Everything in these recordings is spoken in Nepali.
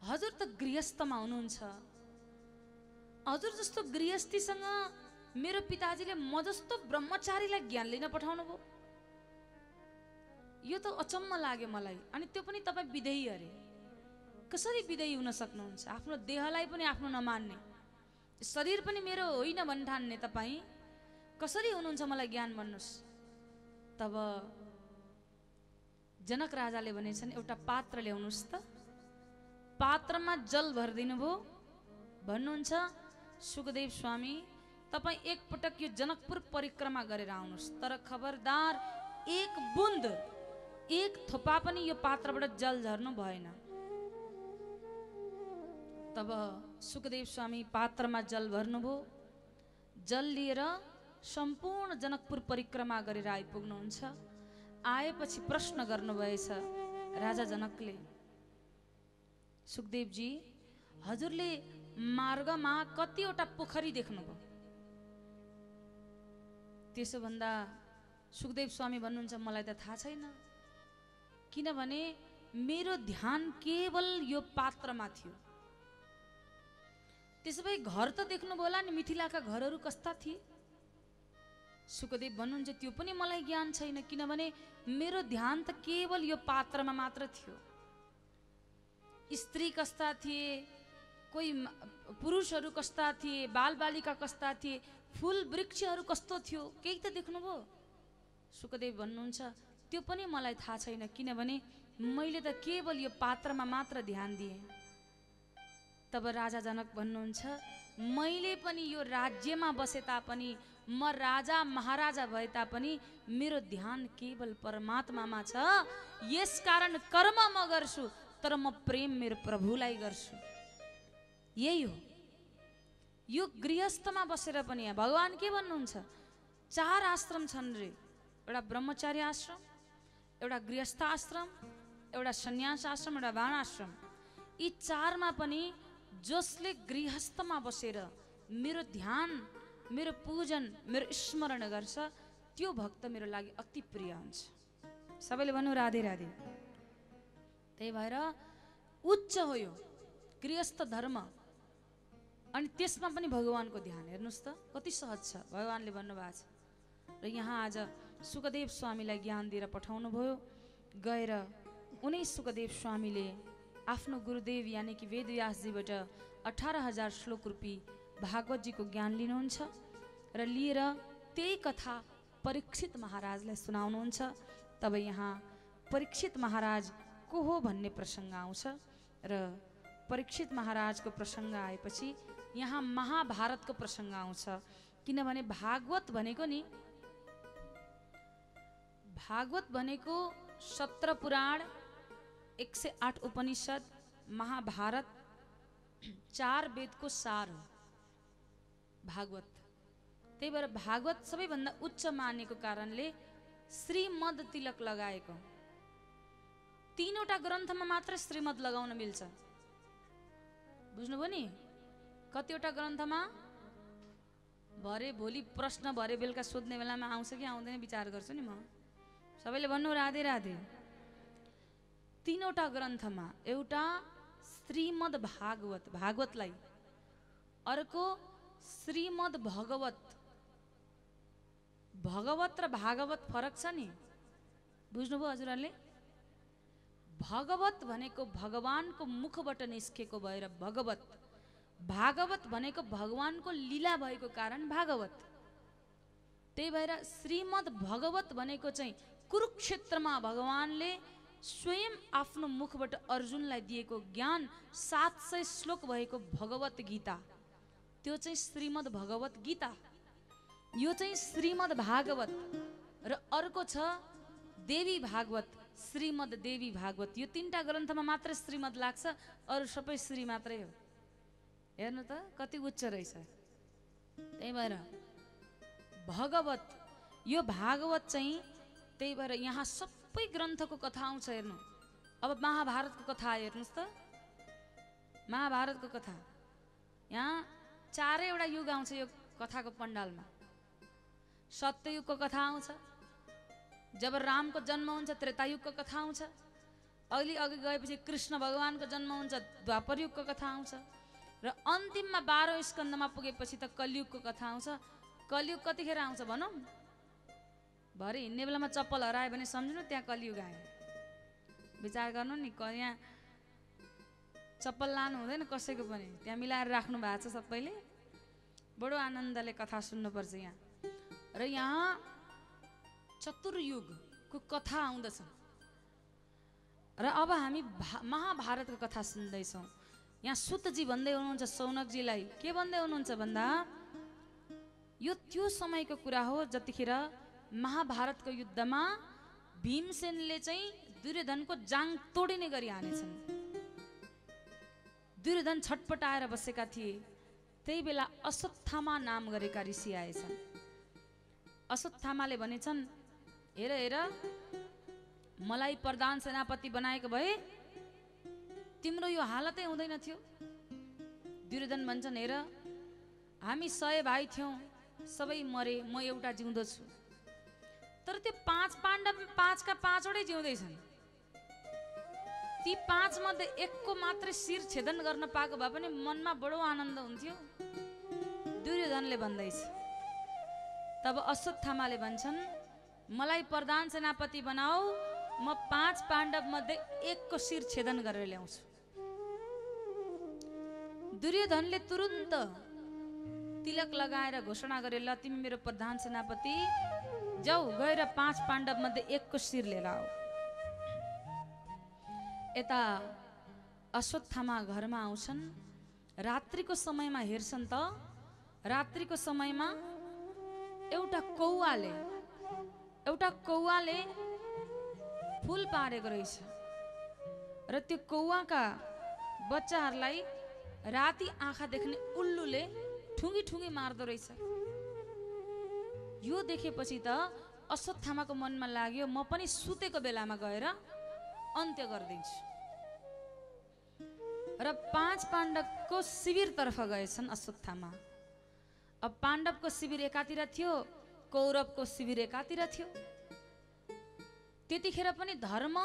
हजुर त गृहस्थमा हुनुहुन्छ, हजुर जस्तो गृहस्थीसँग मेरो पिताजीले म जस्तो ब्रह्मचारीलाई ज्ञान लिन पठाउनु भयो। यो त अचम्म लाग्यो मलाई। अनि त्यो पनि तपाईँ विधेयी अरे, कसरी विधेयी हुन सक्नुहुन्छ? आफ्नो देहलाई पनि आफ्नो नमान्ने, शरीर पनि मेरो होइन भन्ठान्ने तपाईँ कसरी हुनुहुन्छ? मलाई ज्ञान भन्नुहोस्। तब जनक राजाले भनेछन् एउटा पात्र ल्याउनुहोस् त। पात्रमा जल भरिदिनु भयो। भन्नुहुन्छ सुखदेव स्वामी तपाईँ एकपटक यो जनकपुर परिक्रमा गरेर आउनुहोस्, तर खबरदार एक बुन्द एक थोपा पनि यो पात्रबाट जल झर्नु भएन। तब सुखदेव स्वामी पात्रमा जल भर्नुभयो। जल लिएर सम्पूर्ण जनकपुर परिक्रमा गरेर आइपुग्नुहुन्छ। आएपछि प्रश्न गर्नुभएछ राजा जनकले, सुखदेवजी हजुरले मार्गमा कतिवटा पोखरी देख्नुभयो? त्यसो भन्दा सुखदेव स्वामी भन्नुहुन्छ मलाई त थाहा छैन, किनभने मेरो ध्यान केवल यो पात्रमा थियो। त्यसो भए घर त देख्नुभयो होला नि, मिथिलाका घरहरू कस्ता थिए? सुखदेव भन्नुहुन्छ त्यो पनि मलाई ज्ञान छैन, किनभने मेरो ध्यान त केवल यो पात्रमा मात्र थियो। स्त्री कस्ता थिए, कोही पुरुषहरू कस्ता थिए, बालबालिका कस्ता थिए, फूल वृक्षहरू कस्तो थियो, केही त देख्नुभयो? सुखदेव भन्नुहुन्छ त्यो पनि मलाई थाहा छैन, किनभने मैले त केवल यो पात्रमा मात्र ध्यान दिएँ। तब राजा जनक भन्नुहुन्छ मैले पनि यो राज्यमा बसे तापनि, म राजा महाराजा भए तापनि मेरो ध्यान केवल परमात्मामा छ। यसकारण कर्म म गर्छु, तर म प्रेम मेरो प्रभुलाई गर्छु। यही हो। यो गृहस्थमा बसेर पनि भगवान के भन्नुहुन्छ? 4 आश्रम छन् रे, एउटा ब्रह्मचारी आश्रम, एउटा गृहस्थ आश्रम, एउटा सन्यास आश्रम, एउटा वाणाश्रम। यी 4मा पनि जसले गृहस्थमा बसेर मेरो ध्यान, मेरो पूजन, मेरो स्मरण गर्छ त्यो भक्त मेरो लागि अति प्रिय हुन्छ। सबैले भन्नु राधे राधे। त्यही भएर उच्च हो यो गृहस्थ धर्म। अनि त्यसमा पनि भगवानको ध्यान हेर्नुहोस् त कति सहज छ। भगवानले भन्नुभएको छ र यहाँ आज सुखदेव स्वामीलाई ज्ञान दिएर पठाउनु भयो। गएर उनी सुखदेव स्वामीले आफ्नो गुरुदेव यानी कि वेदव्यासजीबाट 18,000 श्लोक रूपी भागवतजीको ज्ञान लिनुहुन्छ र लिएर त्यही कथा परीक्षित महाराजलाई सुनाउनुहुन्छ। तब यहाँ परीक्षित महाराज को हो भन्ने प्रसङ्ग आउँछ र परीक्षित महाराजको प्रसङ्ग आएपछि यहाँ महाभारतको प्रसङ्ग आउँछ। किनभने भागवत भनेको नि, भागवत भनेको 17 पुराण, 108 उपनिषद, महाभारत, 4 वेदको सार हो भागवत। त्यही भएर भागवत सबैभन्दा उच्च मानेको कारणले श्रीमद् तिलक लगाएको। 3वटा ग्रन्थमा मात्र श्रीमद् लगाउन मिल्छ। बुझ्नुभयो नि? कतिवटा ग्रन्थमा भरे भोलि प्रश्न भरे बेलुका सोध्ने बेलामा आउँछ कि आउँदैन विचार गर्छु नि म। सबैले भन्नु राधे राधे। 3वटा ग्रन्थमा एउटा श्रीमद् भागवत, भागवतलाई, अर्को श्रीमद् भगवत। भगवत र भागवत फरक छ नि, बुझ्नुभयो हजुरहरूले? भगवत भनेको भगवानको मुखबाट निस्केको भएर भगवत, भागवत भनेको भगवानको लीला भएको कारण भागवत। त्यही भएर श्रीमद् भगवत भनेको चाहिँ कुरुक्षेत्रमा भगवानले स्वयं आफ्नो मुखबाट अर्जुनलाई दिएको ज्ञान 700 श्लोक भएको भगवत गीता, त्यो चाहिँ श्रीमद् भगवत गीता। यो चाहिँ श्रीमद् भागवत। र अर्को छ देवी भागवत, श्रीमद् देवी भागवत। यो 3टा ग्रन्थमा मात्र श्रीमद् लाग्छ, अरू सबै श्री मात्रै हो। हेर्नु त कति उच्च रहेछ। त्यही भएर भगवत, यो भागवत चाहिँ, त्यही भएर यहाँ सबै ग्रन्थको कथा आउँछ। हेर्नु अब महाभारतको कथा हेर्नुहोस् त। महाभारतको कथा यहाँ 4वटा युग आउँछ यो कथाको पण्डालमा। सत्ययुगको कथा आउँछ, जब रामको जन्म हुन्छ त्रेतायुगको कथा आउँछ, अलि अघि गएपछि कृष्ण भगवानको जन्म हुन्छ, द्वापर युगको कथा आउँछ र अन्तिममा 12औं स्कन्दमा पुगेपछि त कलियुगको कथा आउँछ। कलियुग कतिखेर आउँछ भनौँ? भरे हिँड्ने बेलामा चप्पल हरायो भने सम्झिनु त्यहाँ कलियुग आयो। विचार गर्नु नि, यहाँ चप्पल लानु हुँदैन कसैको पनि, त्यहाँ मिलाएर राख्नु भएको छ सबैले। बडो आनन्दले कथा सुन्नुपर्छ यहाँ। र यहाँ चतुर्युगको कथा आउँदछ र अब हामी महाभारतको कथा सुन्दैछौँ। यहाँ सुतजी भन्दै हुनुहुन्छ सौनकजीलाई, के भन्दै हुनुहुन्छ भन्दा यो त्यो समयको कुरा हो जतिखेर महाभारतको युद्धमा भीमसेनले चाहिँ दुर्योधनको जाङ तोडिने गरी हानेछन्। दुर्योधन छटपटाएर बसेका थिए। त्यही बेला अश्वत्थामा नाम गरेका ऋषि आएछन्। अश्वत्थामाले भनेछन्, हेर हेर मलाई प्रधान सेनापति बनाएको भए तिम्रो यो हालतै हुँदैन थियो। दुर्योधन भन्छन्, हेर हामी 100 भाइ थियौँ, सबै मरे, म एउटा जिउँदो छु। तर त्यो 5 पाण्डव 5 का 5 वटै जिउँदैछन्। ती 5 मध्ये एकको मात्रै शिर छेदन गर्न पाएको भए पनि मनमा बडो आनन्द हुन्थ्यो, दुर्योधनले भन्दैछ। तब अश्वत्थामाले भन्छन्, मलाई प्रधान सेनापति बनाऊ, म 5 पाण्डव मध्ये एकको शिर छेदन गरेर ल्याउँछु। दुर्योधनले तुरुन्त तिलक लगाएर घोषणा गरे, ल तिमी मेरो प्रधान सेनापति, जाऊ गएर 5 पाण्डव मध्ये एकको शिर लिएर आऊ। यता अश्वत्थामा घरमा आउँछन्। रात्रिको समयमा हेर्छन् त, रात्रिको समयमा एउटा कौवाले फुल पारेको रहेछ र त्यो कौवाका बच्चाहरूलाई राति आँखा देख्ने उल्लुले ठुङ्गी ठुङ्गी मार्दो रहेछ। यो देखेपछि त अश्वत्थामाको मनमा लाग्यो, म पनि सुतेको बेलामा गएर अन्त्य गरिदिन्छु र 5 पाण्डवको शिविरतर्फ गएछन् अश्वत्थामा। अब पाण्डवको शिविर एकातिर थियो, कौरवको शिविर एकातिर थियो। त्यतिखेर पनि धर्म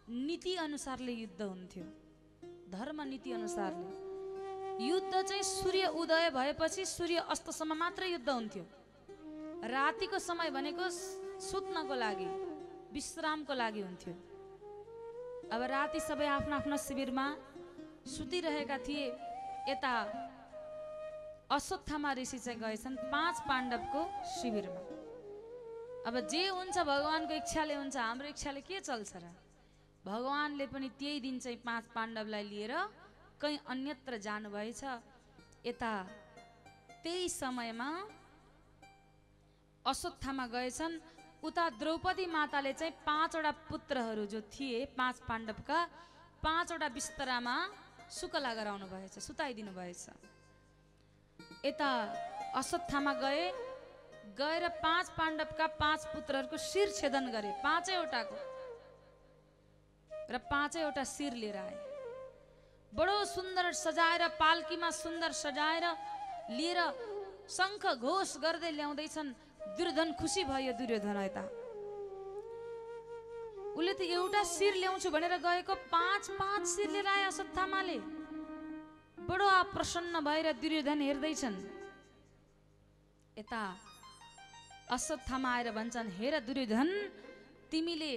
नीति अनुसारले युद्ध हुन्थ्यो। धर्म नीति अनुसारले युद्ध चाहिँ सूर्य उदय भएपछि सूर्य अस्तसम्म मात्र युद्ध हुन्थ्यो। रातिको समय भनेको सुत्नको लागि, विश्रामको लागि हुन्थ्यो। अब राति सबै आफ्नो आफ्नो शिविरमा सुतिरहेका थिए। यता अश्वत्थामा ऋषि चाहिँ गएछन् 5 पाण्डवको शिविरमा। अब जे हुन्छ भगवानको इच्छाले हुन्छ, हाम्रो इच्छाले के चल्छ र? भगवानले पनि त्यही दिन चाहिँ 5 पाण्डवलाई लिएर कहीँ अन्यत्र जानुभएछ। यता त्यही समयमा अश्वत्थामा गएछन्। उता द्रौपदी माताले चाहिँ 5 वटा पुत्रहरू जो थिए 5 पाण्डवका, 5 वटा बिस्तरामा सुकला गराउनु भएछ, सुताइदिनु भएछ। यता अश्वत्थामा गएर 5 पाण्डवका 5 पुत्रहरूको शिर छेदन गरे, 5 वटाको, र 5 वटा शिर लिएर आए। बडो सुन्दर सजाएर, पाल्कीमा सुन्दर सजाएर लिएर शङ्ख घोष गर्दै ल्याउँदैछन्। दुर्योधन खुसी भयो। दुर्योधन यता उसले त एउटा शिर ल्याउँछु भनेर गएको 5 शिर लिएर आए अश्वत्थामाले। बडो प्रसन्न भएर दुर्योधन हेर्दैछन्। यता अश्वत्थामा आएर भन्छन्, हेर दुर्योधन, तिमीले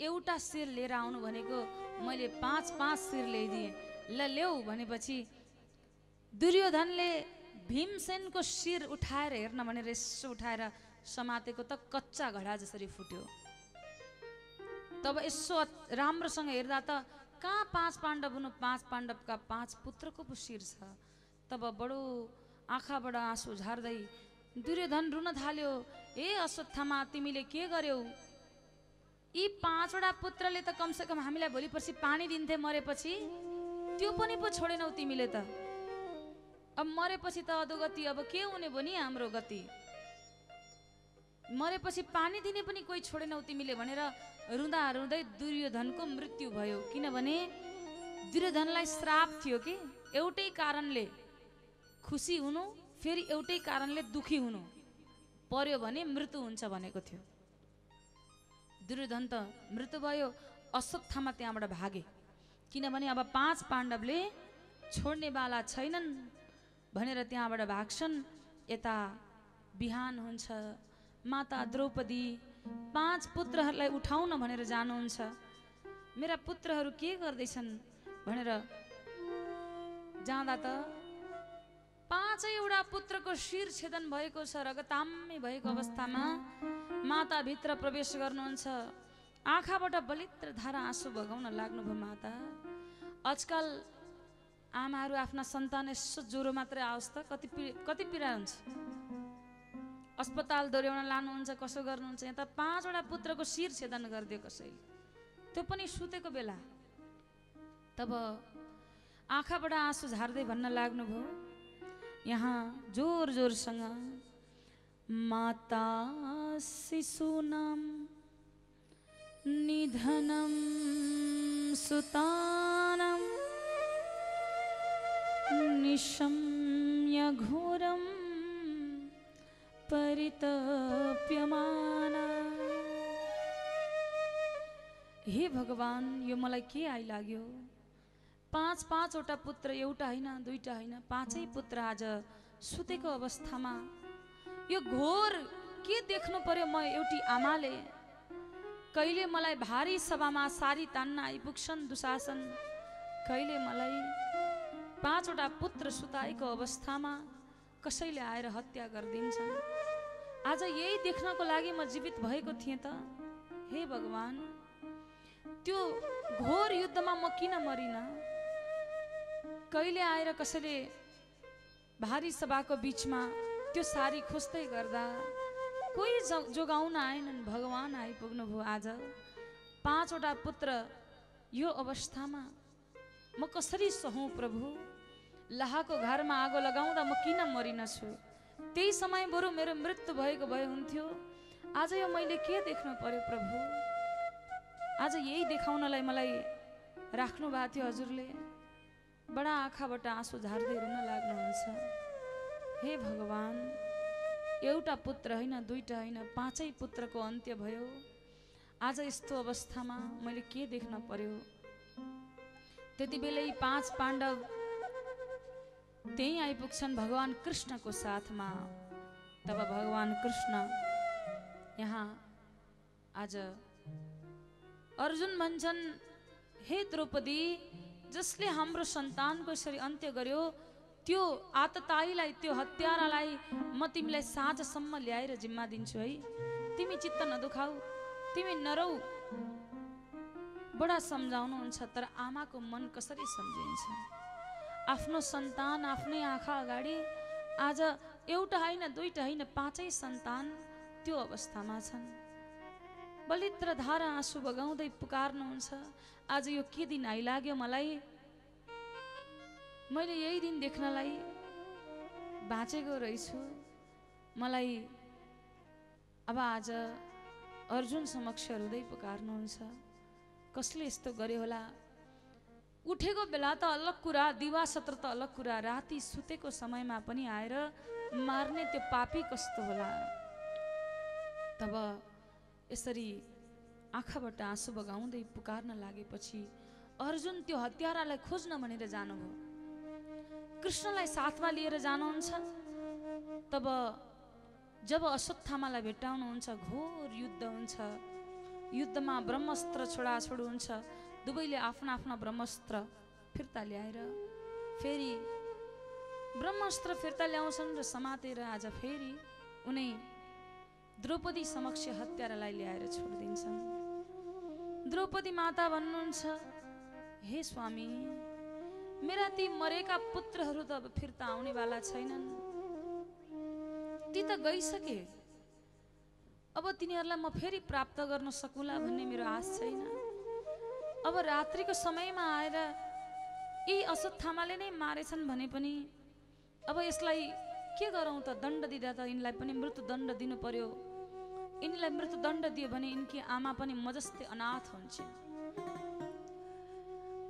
एउटा शिर लिएर आउनु भनेको मैले 5 शिर ल्याइदिएँ, ल ल्याऊ भनेपछि दुर्योधनले भीमसेनको शिर उठाएर हेर्न भनेर यसो उठाएर समातेको त कच्चा घडा जसरी फुट्यो। तब यसो राम्रोसँग हेर्दा त कहाँ 5 पाण्डव हुनु, 5 पाण्डवका 5 पुत्रको पो शिर छ। तब बडो आँखाबाट आँसु झार्दै दुर्योधन रुन थाल्यो, ए अश्वत्थामा तिमीले के गर्यौ? यी 5 वटा पुत्रले त कमसेकम हामीलाई भोलि पर्सि पानी दिन्थे, मरेपछि त्यो पनि पो छोडेनौ तिमीले त। अब मरेपछि त अधोगति, अब के हुने भो नि हाम्रो गति? मरेपछि पानी दिने पनि कोही छोडेनौ तिमीले भनेर रुँदा रुँदै दुर्योधनको मृत्यु भयो। किनभने दुर्योधनलाई श्राप थियो कि एउटै कारणले खुसी हुनु, फेरि एउटै कारणले दुखी हुनु पर्यो भने मृत्यु हुन्छ भनेको थियो। दुर्योधन त मृत्यु भयो। अश्वत्थामा त्यहाँबाट भागे, किनभने अब 5 पाण्डवले छोड्ने बाला छैनन् भनेर त्यहाँबाट भाग्छन्। यता बिहान हुन्छ, माता द्रौपदी 5 पुत्रहरूलाई उठाउन भनेर जानुहुन्छ। मेरा पुत्रहरू के गर्दैछन् भनेर जाँदा त 5वटा पुत्रको शिर छेदन भएको छ। रगताम्य भएको अवस्थामा माता भित्र प्रवेश गर्नुहुन्छ। आँखाबाट बलित्र धारा आँसु बगाउन लाग्नुभयो माता। आजकल आमाहरू आफ्ना सन्तान यसो ज्वरो मात्रै आओस् त कति पीडा हुन्छ। अस्पताल दौड्याउन लानुहुन्छ, कसो गर्नुहुन्छ। यहाँ त 5वटा पुत्रको शिर छेदन गरिदियो कसैले, त्यो पनि सुतेको बेला। तब आँखाबाट आँसु झार्दै भन्न लाग्नुभयो, यहाँ जोर जोरसँग माता शिशूनां निधनं सुतानां निशम्य घोरं परितप्यमाना। हे भगवान, यो मलाई के आइलाग्यो। 5-5वटा पुत्र, एउटा होइन, दुईटा होइन, 5 पुत्र आज सुतेको अवस्थामा। यो घोर के देख्नु पर्यो म एउटी आमाले। कहिले मलाई भारी सभामा सारी तान्न आइपुग्छन् दुशासन, कहिले मलाई 5वटा पुत्र सुताएको अवस्थामा कसैले आएर हत्या गरिदिन्छन्। आज यही देख्नको लागि म जीवित भएको थिएँ त। हे भगवान, त्यो घोर युद्धमा म किन मरिन। कहिले आएर कसैले भारी सभाको बीचमा त्यो सारी खोज्दै गर्दा कोही जोगाउन आएनन्। भगवान आइपुग्नु भयो। आज 5वटा पुत्र यो अवस्थामा म कसरी सहौँ प्रभु। लाहाको घरमा आगो लगाउँदा म किन मरिनछु। त्यही समय बरु मेरो मृत्यु भएको भए हुन्थ्यो। आज यो मैले के देख्नु पर्यो प्रभु। आज यही देखाउनलाई मलाई राख्नु भएको थियो हजुरले। बडा आँखाबाट आँसु झार्दै रुन लाग्नुहुन्छ। हे भगवान, एउटा पुत्र होइन, दुईटा होइन, 5 पुत्रको अन्त्य भयो। आज यस्तो अवस्थामा मैले के देख्न पर्यो। त्यति बेलै 5 पाण्डव त्यही आइपुग्छन् भगवान कृष्णको साथमा। तब भगवान कृष्ण यहाँ आज अर्जुन भन्छन्, हे द्रौपदी, जसले हाम्रो सन्तानको यसरी अन्त्य गर्यो त्यो आतताईलाई, त्यो हत्यारालाई म तिमीलाई साँझसम्म ल्याएर जिम्मा दिन्छु है। तिमी चित्त नदुखाऊ, तिमी नरौ। बडा सम्झाउनुहुन्छ, तर आमाको मन कसरी सम्झिन्छ। आफ्नो सन्तान आफ्नै आँखा अगाडि आज एउटा होइन, दुईटा होइन, 5 सन्तान त्यो अवस्थामा छन्। बलित्र धारा आँसु बगाउँदै पुकार्नुहुन्छ, आज यो के दिन आइलाग्यो मलाई। मैले यही दिन देख्नलाई बाँचेको रहेछु। मलाई अब आज अर्जुन समक्ष रुँदै पुकार्नुहुन्छ, कसले यस्तो गर्यो होला। उठेको बेला त अलग कुरा, दिवा सत्र त अलग कुरा, राति सुतेको समयमा पनि आएर मार्ने त्यो पापी कस्तो होला। तब यसरी आँखाबाट आँसु बगाउँदै पुकार्न लागेपछि अर्जुन त्यो हत्यारालाई खोज्न भनेर जानुभयो। कृष्णलाई साथमा लिएर जानुहुन्छ। तब जब अश्वत्थामालाई भेट्टाउनुहुन्छ, घोर युद्ध हुन्छ। युद्धमा ब्रह्मास्त्र छोडाछोड हुन्छ। दुवैले आफ्ना आफ्ना ब्रह्मास्त्र फिर्ता ल्याएर फेरि ब्रह्मास्त्र फिर्ता ल्याउँछन् र समातेर आज फेरि उनी द्रौपदी समक्ष हत्यारालाई ल्याएर छोडिदिन्छन्। द्रौपदी माता भन्नुहुन्छ, हे स्वामी, मेरा ती मरेका पुत्रहरू त अब फिर्ता आउनेवाला छैनन्। ती त गइसके। अब तिनीहरूलाई म फेरि प्राप्त गर्न सकुला भन्ने मेरो आश छैन। अब रात्रिको समयमा आएर यी अश्वत्थामाले नै मारेछन् भने पनि अब यसलाई के गरौँ त। दण्ड दिँदा त यिनलाई पनि मृत्युदण्ड दिनु पर्यो। यिनलाई मृत्युदण्ड दियो भने यिनकी आमा पनि म जस्तै अनाथ हुन्छन्,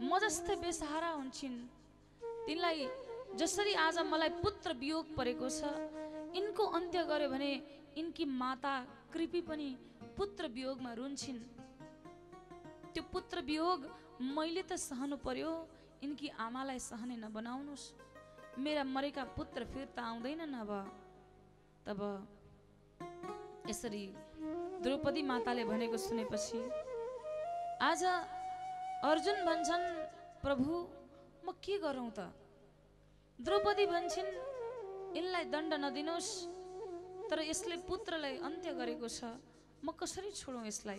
म जस्तै बेसहारा हुन्छन्। तिनलाई जसरी आज मलाई पुत्र वियोग परेको छ, यिनको अन्त्य गर्यो भने यिनकी माता कृपी पनि पुत्र वियोगमा रुन्छन्। त्यो पुत्र वियोग मैले त सहनु पर्यो, यिनकी आमालाई सहने नबनाउनुहोस्, मेरा मरेका पुत्र फिर्ता आउँदैनन्। अब तब यसरी द्रौपदी माताले भनेको सुनेपछि आज अर्जुन भन्छन्, प्रभु म के गरौँ त? द्रौपदी भन्छन्, यसलाई दण्ड नदिनुहोस्, तर यसले पुत्रलाई अन्त्य गरेको छ, म कसरी छोडौँ यसलाई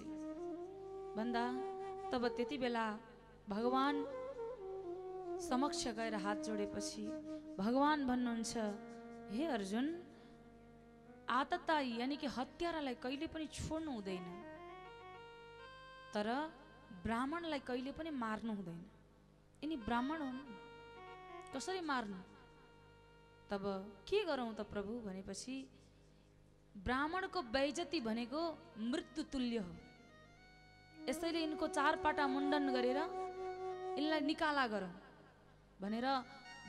भन्दा तब त्यति बेला भगवान समक्ष गएर हात जोडेपछि भगवान भन्नुहुन्छ, हे अर्जुन, आततायी यानी कि हत्यारालाई कहिले पनि छोड्नु हुँदैन, तर ब्राह्मणलाई कहिले पनि मार्नु हुँदैन। यिनी ब्राह्मण हुन्, कसरी मार्नु? तब के गरौँ त प्रभु भनेपछि ब्राह्मणको बेइज्जती भनेको मृत्यु तुल्य हो। यसैले यिनको चारपाटा मुण्डन गरेर यिनलाई निकाला गरौँ भनेर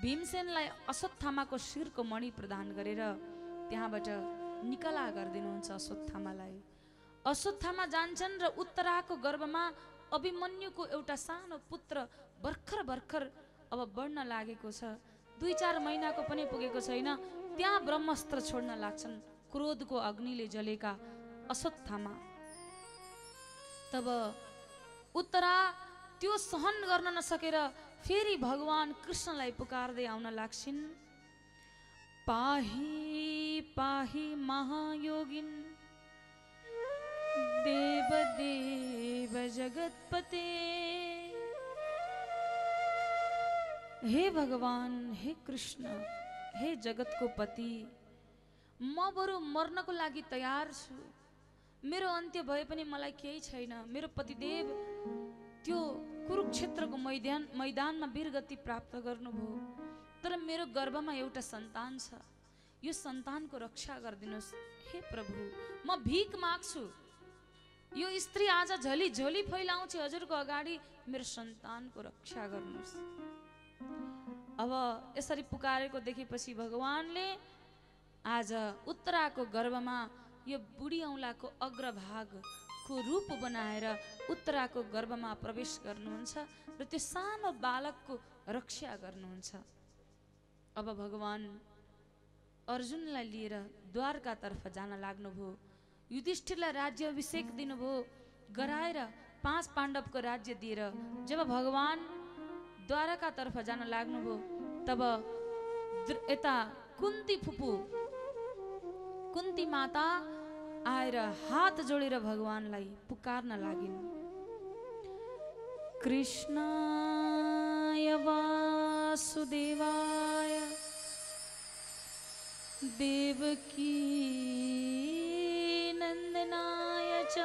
भीमसेनलाई अश्वत्थामाको शिरको मणि प्रदान गरेर त्यहाँबाट निकाला गरिदिनुहुन्छ अश्वत्थामालाई। अश्वत्थामा जान्छन् र उत्तराको गर्भमा अभिमन्युको एउटा सानो पुत्र भर्खर भर्खर अब बढ्न लागेको छ, 2-4 महिनाको पनि पुगेको छैन। त्यहाँ ब्रह्मास्त्र छोड्न लाग्छन् क्रोधको अग्निले जलेका अश्वत्थामा। तब उत्तरा त्यो सहन गर्न नसकेर फेरि भगवान कृष्णलाई पुकार्दै आउन लाग्छिन्। पाही पाही महायोगिन देव देव जगतपते। हे भगवान, हे कृष्ण, हे जगतको पति, म बरु मर्नको लागि तयार छु। मेरो अन्त्य भए पनि मलाई केही छैन। मेरो पतिदेव त्यो कुरुक्षेत्रको मैदानमा वीरगति प्राप्त गर्नुभयो, तर मेरो गर्भमा एउटा सन्तान छ, यो सन्तानको रक्षा गरिदिनुहोस्। हे प्रभु, म भीख माग्छु, यो स्त्री आज झोली झोली फैलाउँछ हजुरको अगाडि, मेरो सन्तानको रक्षा गर्नुहोस्। अब यसरी पुकारेको देखेपछि भगवानले आज उत्तराको गर्भमा यो बुढी औँलाको अग्रभागको रूप बनाएर उत्तराको गर्भमा प्रवेश गर्नुहुन्छ र त्यो सानो बालकको रक्षा गर्नुहुन्छ। अब भगवान अर्जुनलाई लिएर द्वारकातर्फ जान लाग्नुभयो। युधिष्ठिरलाई राज्याभिषेक दिनुभयो, गराएर 5 पाण्डवको राज्य दिएर जब भगवान द्वारकातर्फ जान लाग्नुभयो तब यता कुन्ती फुपू कुन्ती माता आएर हात जोडेर भगवानलाई पुकार्न लागिन्। कृष्णाय वासुदेवाय देवकी नन्दनाय च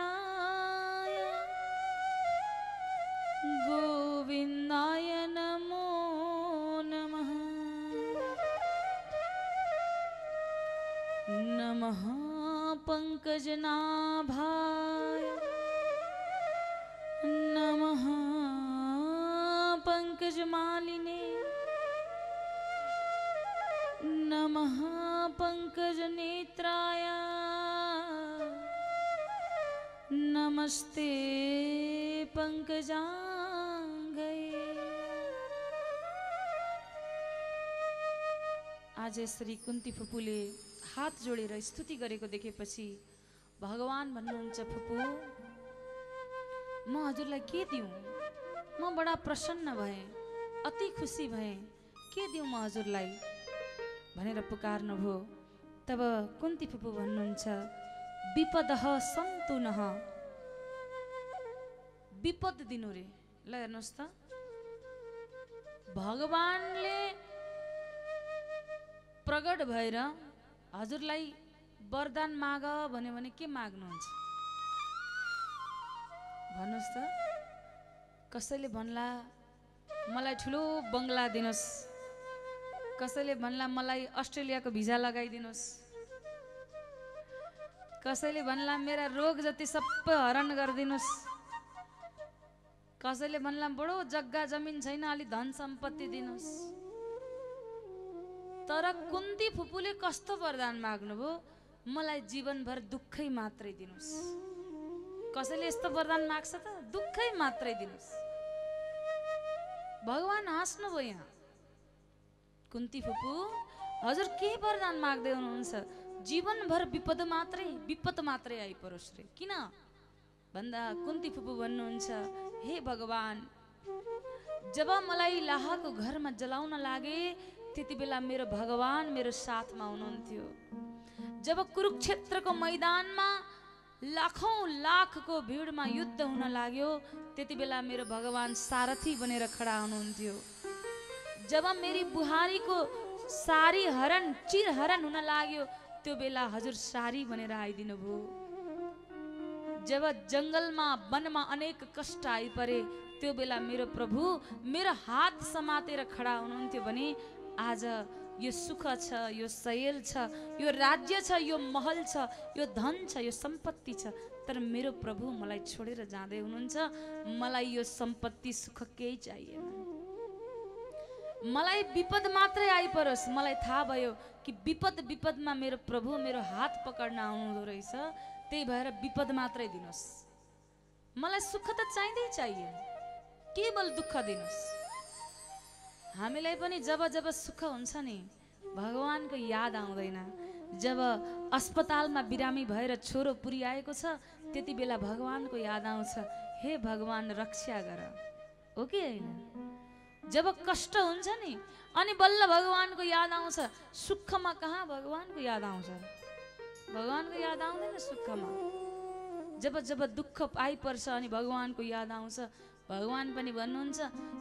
नन्दगोपकुमाराय गोविन्दाय नमो नमः। नमः पंकजनाभाय नमः पंकजमालिने नमः पंकजनेत्राय नमस्ते पंकजांगये। आज श्री कुन्ती फुपूले हात जोडेर स्तुति गरेको देखेपछि भगवान भन्नुहुन्छ, फुपू म हजुरलाई के दिउँ? म बडा प्रसन्न भएँ, अति खुसी भएँ, के दिउँ म हजुरलाई भनेर पुकार्नुभयो। तब कुन्ती फुपू भन्नुहुन्छ, विपदः सन्तु नः, विपद दिनु रे। ल हेर्नुहोस् त, भगवानले प्रगट भएर हजुरलाई वरदान माग भन्यो भने के माग्नुहुन्छ भन्नुहोस् त? कसैले भन्ला मलाई ठुलो बङ्गला दिनुहोस्, कसैले भन्ला मलाई अस्ट्रेलियाको भिजा लगाइदिनुहोस्, कसैले भन्ला मेरा रोग जति सबै हरण गरिदिनुहोस्, कसैले भन्ला बडो जग्गा जमिन छैन अलि धन सम्पत्ति दिनुहोस्। तर कुन्ती फुपूले कस्तो वरदान माग्नुभयो? मलाई जीवनभर दुःखै मात्रै दिनुस्। कसैले यस्तो वरदान माग्छ त? दुःखै मात्रै दिनुस्। भगवान हाँस्नुभयो यहाँ। कुन्ती फुपू हजुर के वरदान माग्दै हुनुहुन्छ? जीवनभर विपद मात्रै आइपरोस् रे। किन भन्दा कुन्ती फुपू भन्नुहुन्छ, हे भगवान, जब मलाई लाहाको घरमा जलाउन लागे त्यति बेला मेरो भगवान मेरो साथमा हुनुहुन्थ्यो। जब कुरुक्षेत्रको मैदानमा लाखौं लाखको भिडमा युद्ध हुन लाग्यो त्यति बेला मेरो भगवान सारथी बनेर खडा हुनुहुन्थ्यो। जब मेरी बुहारीको सारी हरण चिरहरण हुन लाग्यो त्यो बेला हजुर सारी बनेर आइदिनु भयो। जब जंगलमा वनमा अनेक कष्ट आइपरे त्यो बेला मेरो प्रभु मेरो हात समातेर खडा हुनुहुन्थ्यो भने आज यो सुख छ, यो शैल छ, यो राज्य छ, यो महल छ, यो धन छ, यो सम्पत्ति छ, तर मेरो प्रभु मलाई छोडेर जाँदै हुनुहुन्छ। मलाई यो सम्पत्ति सुख केही चाहिएन। मलाई विपद मात्रै आइपरोस्। मलाई थाहा भयो कि विपदमा मेरो प्रभु मेरो हात पकड्न आउनुहुँदो रहेछ, त्यही भएर विपद मात्रै दिनुहोस्। मलाई सुख त चाहिएन, केवल दुःख दिनुहोस्। हामीलाई पनि जब सुख हुन्छ नि भगवानको याद आउँदैन। जब अस्पतालमा बिरामी भएर छोरो पुर्याएको छ त्यति बेला भगवानको याद आउँछ, हे भगवान रक्षा गर, हो कि होइन? जब कष्ट हुन्छ नि अनि बल्ल भगवानको याद आउँछ। सुखमा कहाँ भगवानको याद आउँछ? भगवानको याद आउँदैन सुखमा। जब दुःख आइपर्छ अनि भगवानको याद आउँछ। भगवान पनि भन्नुहुन्छ,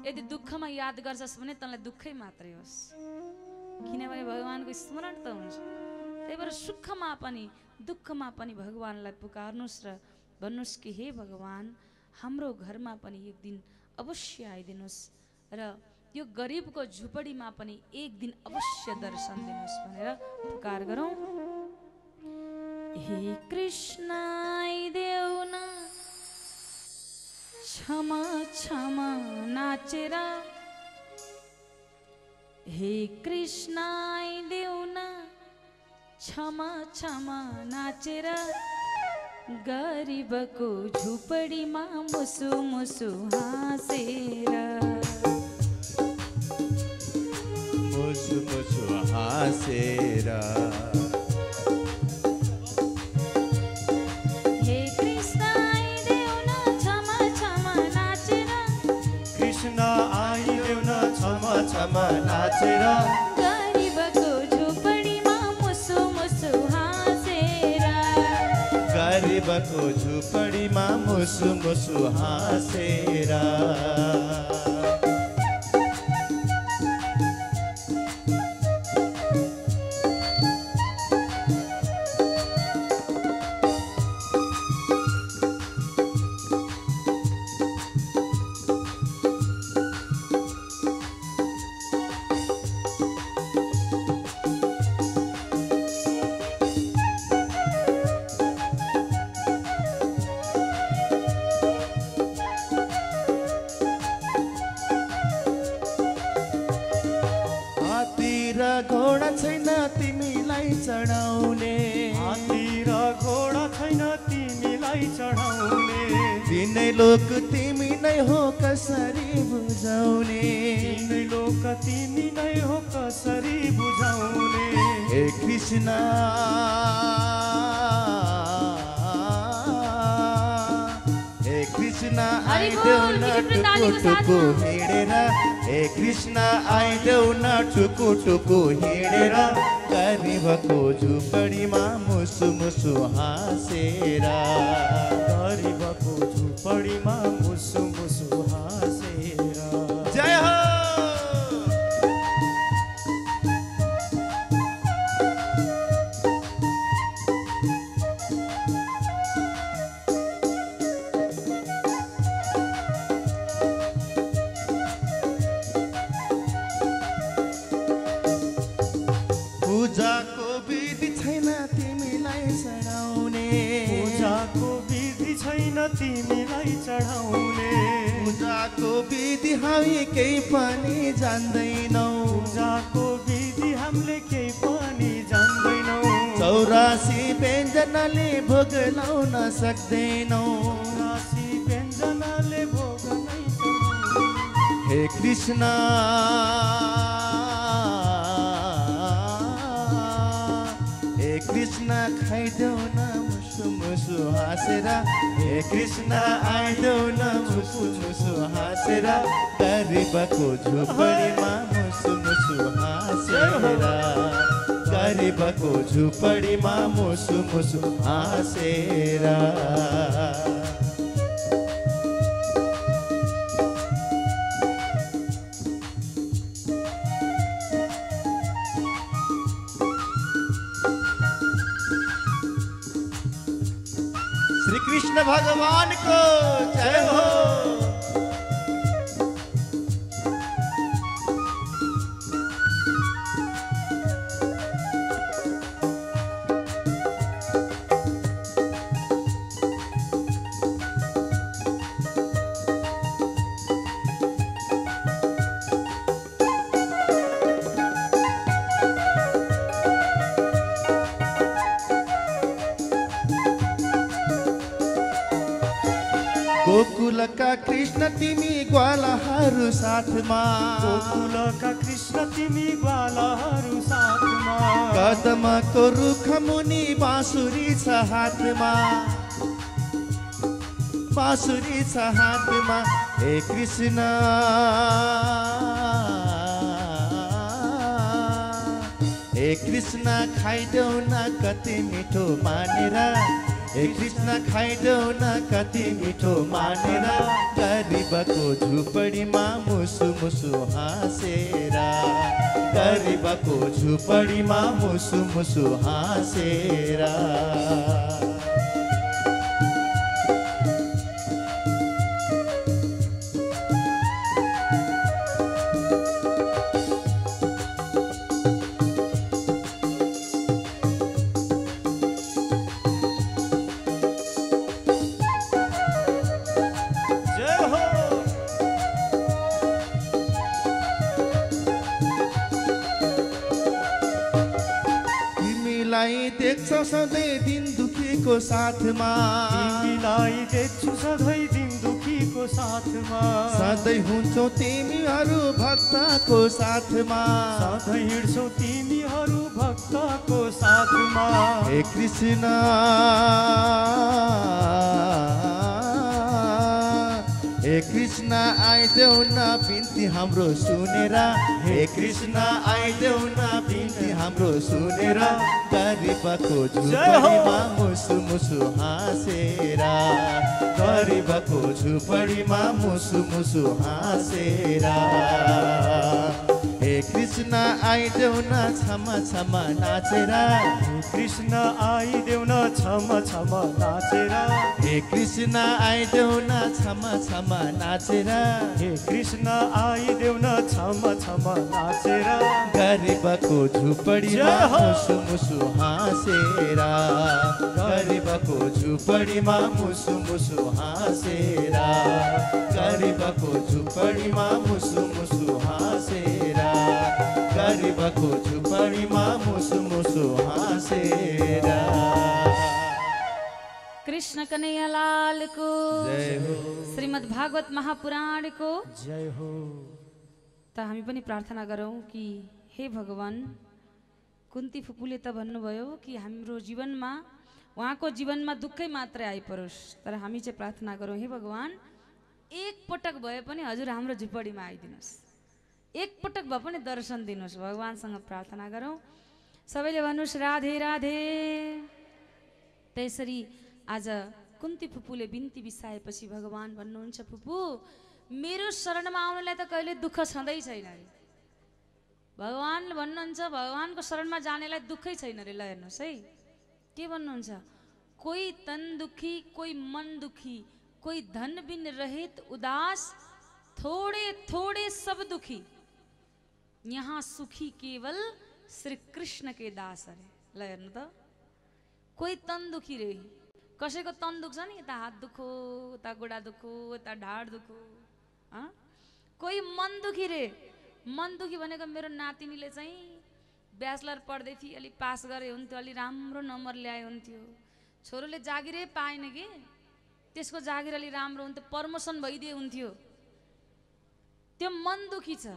यदि दुःखमा याद गर्छस् भने तँलाई दुःखै मात्रै होस्, किनभने भगवानको स्मरण त हुन्छ। त्यही भएर सुखमा पनि दुःखमा पनि भगवानलाई पुकार्नुहोस् र भन्नुहोस् कि हे भगवान, हाम्रो घरमा पनि एक दिन अवश्य आइदिनुहोस् र यो गरिबको झुपडीमा पनि एक दिन अवश्य दर्शन दिनुहोस् भनेर पुकार गरौँ। हे कृष्ण आइदेऊ न क्षमा क्षमा नाचेर, हे कृष्ण आइदेऊ न क्षमा क्षमा नाचेर, गरिबको झुपडीमा मुसु मुसु हाँसेर, मुसु मुसु हाँसेर, क्षमा नाचेर, गरिबको झुपडीमा मुसु मुसु हाँसेर, गरिबको झुपडीमा मुसु मुसु हाँसेर। घोडा छैन तिमीलाई चढाउने, हात्ती र घोडा छैन तिमीलाई चढाउने, तिनै लोक तिमी नै हो कसरी बुझाउने, तिनै लोक तिमी नै हो कसरी बुझाउने। हे कृष्ण आइदेऊ न टुकु हिँडेर, हे कृष्ण आइदेऊ न टुकु हिँडेर, गरिबको झुपडीमा मुसु मुसु हाँसेर, गरिबको झुपडीमा मुसु मुसु हाँसेर। जय हो। पूजाको विधि छैन तिमीलाई चढाउने, पूजाको विधि छैन तिमीलाई चढाउने, पूजाको विधि हामी केही पनि जान्दैनौ, पूजाको विधि हामीले केही पनि जान्दैनौ। चौरासी व्यञ्जनले भोग लाउन सक्दैनौ राशि व्यञ्जनले भोग नै सक्दैनौ। हे कृष्ण हे कृष्ण खाइदेऊ न मुसु मुसु हाँसेर हे कृष्ण आइदेऊ न मुसु मुसु हाँसेर गरिबको झुपडीमा मुसु मुसु हाँसेर गरिबको झुपडीमा मुसु मुसु हाँसेर। श्री कृष्ण भगवान को जय हो। गोकुलका कृष्ण तिमी ग्वालाहरू साथमा गोकुलका कृष्ण तिमी ग्वालाहरू साथमा कदमको रुख मुनि बाँसुरी छ हातमा बाँसुरी छ हातमा हे कृष्ण हे कृष्ण खाइदेऊ न कति मिठो मानेर हे कृष्ण खाइदेऊ न कति मिठो मानेर गरिबको झुपडीमा मुसु मुसु हाँसेर गरिबको झुपडीमा मुसु मुसु हाँसेर। देख्छौ सधैँ दिन दुखीको साथमा तिमीलाई देख्छु सधैँ दिन दुखीको साथमा सधैँ हुन्छौ तिमीहरू भक्तको साथमा सधैँ हिँड्छौ तिमीहरू भक्तको साथमा हे कृष्ण हे कृष्ण आइदेऊ न बिन्ती हाम्रो सुनेर हे कृष्ण आइदेऊ न बिन्ती हाम्रो सुनेर गरिबको झुपडीमा मुसु मुसु हाँसेर गरिबको झुपडीमा मुसु मुसु हाँसेर। हे कृष्ण आइदेऊ न छम छम नाचेर कृष्ण आइदेऊ न छम छम नाचेर हे कृष्ण आइदेऊ न छम छम नाचेर हे कृष्ण आइदेऊ न छम छम नाचेर गरिबको झुपडीमा मुसु मुसु हाँसेर गरिबको झुपडीमा मुसु मुसु हाँसेर गरिबको झुपडीमा मुसु मुसु हाँसेर गरिबको झुपडीमा मुसु मुसु हाँसेर। कृष्ण कन्हैया लाल को जय हो। श्रीमद् भागवत महापुराण को जय हो। त हामी पनि प्रार्थना गरौँ कि हे भगवान कुन्ती फुपूले त भन्नुभयो कि हाम्रो जीवनमा उहाँको जीवनमा दुःखै मात्रै आइपरोस् तर हामी चाहिँ प्रार्थना गरौँ हे भगवान एक पटक भए पनि हजुर हाम्रो झुपडीमा आइदिनुहोस् एक पटक भए पनि दर्शन दिनुहोस् भगवानसँग प्रार्थना गरौँ सबैले भन्नुहोस् राधे राधे। त्यसरी आज कुन्ती फुपूले बिन्ती बिसाएपछि भगवान भन्नुहुन्छ फुपू मेरो शरणमा आउनलाई त कहिले दुःख छँदै छैन रे भगवानले भन्नुहुन्छ भगवानको शरणमा जानेलाई दुःखै छैन रे। ल हेर्नुहोस् है के भन्नुहुन्छ कोही तन दुखी कोही मन दुखी कोई धन बिन रहित उदास थोड़े थोड़े सब दुखी यहाँ सुखी केवल श्री कृष्ण के दास अरे। ल हेर्नु त कोही तन दुखी रे कसैको तन दुख्छ नि यता हात दुखो यता गोडा दुखो यता ढाड दुखो कोही मन दुखी रे मन दुखी भनेको मेरो नातिनीले चाहिँ ब्याचलर पढ्दै थिएँ, अलि पास गरे हुन्थ्यो, अलि राम्रो नम्बर ल्याए हुन्थ्यो। छोरोले जागिरै पाएन कि, त्यसको जागिर अलि राम्रो हुन्थ्यो, प्रमोसन भइदिए हुन्थ्यो। त्यो मन दुखी छ।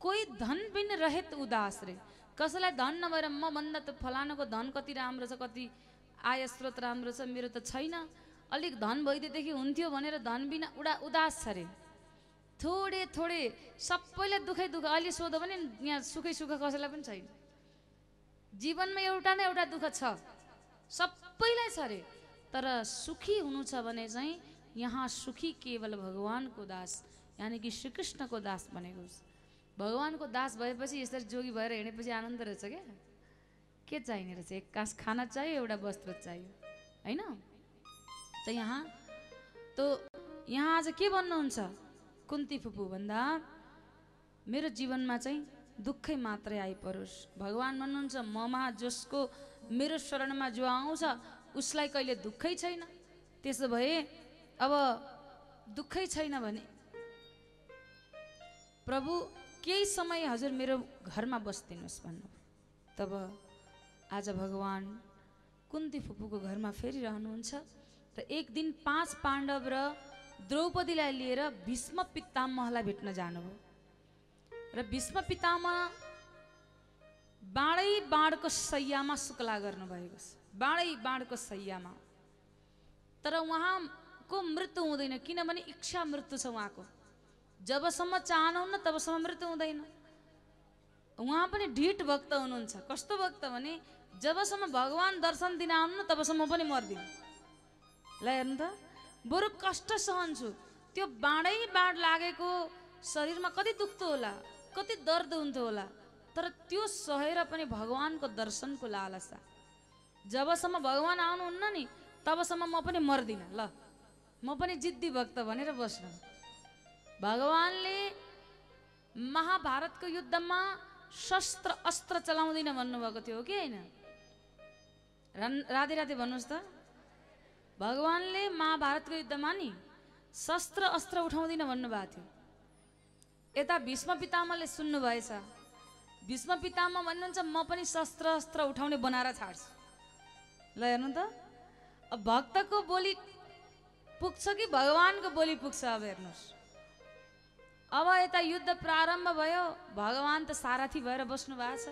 कोही धन पनि रहे त उदास रे। कसैलाई धन नभएर म भन्दा त फलानाको धन कति राम्रो छ, कति आय स्रोत राम्रो छ, मेरो त छैन, अलिक धन भइदिएदेखि हुन्थ्यो भनेर धन बिना उदास छ रे। थोडे थोडे सबैलाई दुखै दुःख। अहिले सोध्यो भने यहाँ सुखै सुख कसैलाई पनि छैन। जीवनमा एउटा न एउटा दुःख छ, सबैलाई छ रे। तर सुखी हुनु छ भने चाहिँ यहाँ सुखी केवल भगवानको दास यानी कि श्रीकृष्णको दास बनेको छ। भगवानको दास भएपछि यसरी जोगी भएर हिँडेपछि आनन्द रहेछ क्या। के चाहिने रहेछ? एक कास खाना चाहियो, एउटा वस्त्र चाहियो, होइन त? यहाँ आज के भन्नुहुन्छ कुन्ती फुपू भन्दा, मेरो जीवनमा चाहिँ दुःखै मात्रै आइपरोस्। भगवान भन्नुहुन्छ ममा जसको मेरो शरणमा जो आउँछ उसलाई कहिले दुःखै छैन। त्यसो भए अब दुःखै छैन भने प्रभु केही समय हजुर मेरो घरमा बस्दिनुहोस् भन्नु। तब आज भगवान कुन्ती फुपूको घरमा फेरिरहनुहुन्छ र एक दिन 5 पाण्डव र द्रौपदीलाई लिएर भीष्म पितामहलाई भेट्न जानुभयो। र भीष्म पितामह बाँडको सैयामा शुक्ला गर्नुभएको छ, बाँडको सैयामा। तर उहाँको मृत्यु हुँदैन, किनभने इच्छा मृत्यु छ उहाँको। जबसम्म चाहनुहुन्न तबसम्म मृत्यु हुँदैन। उहाँ पनि ढिट भक्त हुनुहुन्छ। कस्तो भक्त भने जबसम्म भगवान दर्शन दिन आउनु तबसम्म पनि मर्दिन। ल हेर्नु त, बरु कष्ट सहन्छु। त्यो बाँड लागेको शरीरमा कति दुख्दो होला, कति दर्द हुन्थ्यो होला, तर त्यो सहेर पनि भगवानको दर्शनको लालसा। जबसम्म भगवान आउनुहुन्न नि तबसम्म म पनि मर्दिन, ल म पनि जिद्दी भक्त भनेर बस्नु। भगवानले महाभारतको युद्धमा शस्त्र अस्त्र चलाउँदिन भन्नुभएको थियो कि होइन? राधे राधे भन्नुहोस् त। भगवानले महाभारतको युद्धमा नि शस्त्र अस्त्र उठाउँदिन भन्नुभएको थियो। यता भीष्म पितामहले सुन्नुभएछ। भीष्म पितामह भन्नुहुन्छ म पनि शस्त्र अस्त्र उठाउने बनाएर छाड्छु। ल हेर्नु त, अब भक्तको बोली पुग्छ कि भगवानको बोली पुग्छ? अब हेर्नुहोस्, अब यता युद्ध प्रारम्भ भयो, भगवान त सारथी भएर बस्नु भएको छ।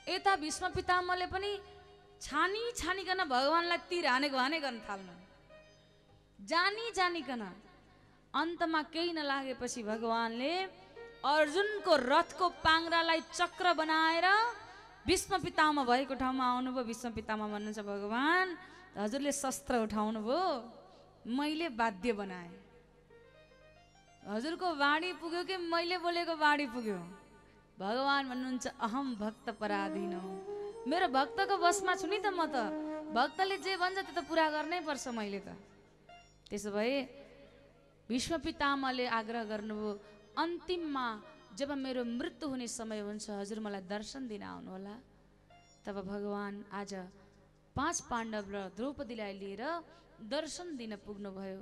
यता भीष्म पितामहले पनि छानिकन भगवानलाई तीर हानेको गर्न थाल्नु, जानिकन। अन्तमा केही नलागेपछि भगवानले अर्जुनको रथको पाङ्रालाई चक्र बनाएर भीष्म पितामह भएको ठाउँमा आउनुभयो। भीष्म पितामह भन्नुहुन्छ भगवान हजुरले शस्त्र उठाउनु भयो, मैले वाद्य बनाएँ। हजुरको वाणी पुग्यो कि मैले बोलेको वाणी पुग्यो? भगवान भन्नुहुन्छ अहम भक्त पराधीन हो, मेरो भक्तको बसमा छु नि त म त। भक्तले जे भन्छ त्यो त पुरा गर्नै पर्छ मैले त। त्यसो भए भीष्म पितामहले आग्रह गर्नुभयो अन्तिममा जब मेरो मृत्यु हुने समय हुन्छ हजुर मलाई दर्शन दिन आउनुहोला। तब भगवान आज 5 पाण्डव र द्रौपदीलाई लिएर दर्शन दिन पुग्नुभयो।